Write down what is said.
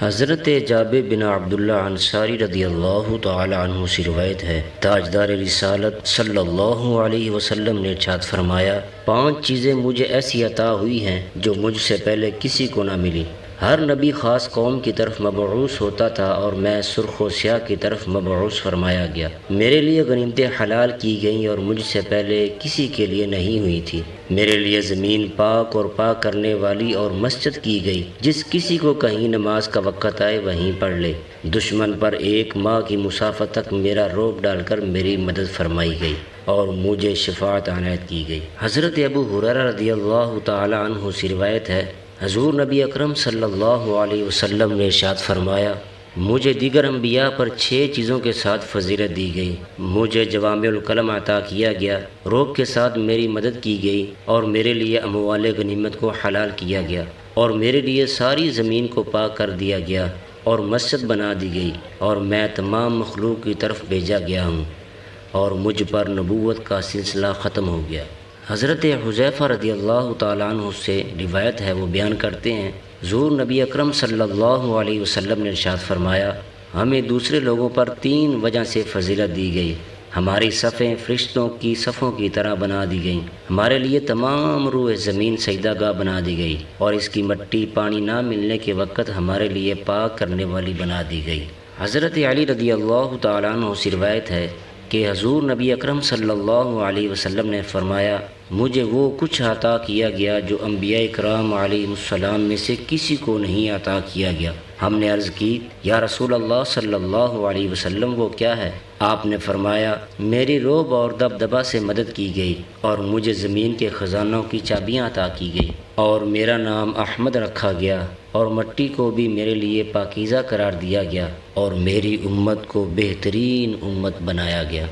حضرت جابر بن عبداللہ انصاری رضی اللہ تعالی عنہ سے روایت ہے، تاجدار رسالت صلی اللہ علیہ وسلم نے ارشاد فرمایا، 5 چیزیں مجھے ایسی عطا ہوئی ہیں جو مجھ سے پہلے کسی کو نہ ملی۔ ہر نبی خاص قوم کی طرف مبعوث ہوتا تھا اور میں سرخ و سیاہ کی طرف مبعوث فرمایا گیا۔ میرے لیے غنیمتیں حلال کی گئیں اور مجھ سے پہلے کسی کے لیے نہیں ہوئی تھی۔ میرے لیے زمین پاک اور پاک کرنے والی اور مسجد کی گئی، جس کسی کو کہیں نماز کا وقت آئے وہیں پڑھ لے۔ دشمن پر 1 ماہ کی مسافت تک میرا رعب ڈال کر میری مدد فرمائی گئی اور مجھے شفاعت عنایت کی گئی۔ حضرت ابو ہریرہ رضی اللہ تعالی عنہ سے روایت ہے، حضور نبی اکرم صلی اللہ علیہ وسلم نے ارشاد فرمایا، مجھے دیگر انبیاء پر 6 چیزوں کے ساتھ فضیلت دی گئی۔ مجھے جوامع الکلم عطا کیا گیا، رعب کے ساتھ میری مدد کی گئی اور میرے لیے اموال غنیمت کو حلال کیا گیا اور میرے لیے ساری زمین کو پاک کر دیا گیا اور مسجد بنا دی گئی اور میں تمام مخلوق کی طرف بھیجا گیا ہوں اور مجھ پر نبوت کا سلسلہ ختم ہو گیا۔ حضرت حذیفہ رضی اللہ تعالیٰ عنہ سے روایت ہے، وہ بیان کرتے ہیں، حضور نبی اکرم صلی اللہ علیہ وسلم نے ارشاد فرمایا، ہمیں دوسرے لوگوں پر 3 وجہ سے فضیلت دی گئی۔ ہماری صفیں فرشتوں کی صفوں کی طرح بنا دی گئیں، ہمارے لیے تمام روح زمین سجدہ گاہ بنا دی گئی اور اس کی مٹی پانی نہ ملنے کے وقت ہمارے لیے پاک کرنے والی بنا دی گئی۔ حضرت علی رضی اللہ تعالیٰ عنہ سے روایت ہے کہ حضور نبی اکرم صلی اللہ علیہ وسلم نے فرمایا، مجھے وہ کچھ عطا کیا گیا جو انبیاء کرام علیہ السلام میں سے کسی کو نہیں عطا کیا گیا۔ ہم نے عرض کی، یا رسول اللہ صلی اللہ علیہ وسلم وہ کیا ہے؟ آپ نے فرمایا، میری رعب اور دبدبہ سے مدد کی گئی اور مجھے زمین کے خزانوں کی چابیاں عطا کی گئی اور میرا نام احمد رکھا گیا اور مٹی کو بھی میرے لیے پاکیزہ قرار دیا گیا اور میری امت کو بہترین امت بنایا گیا۔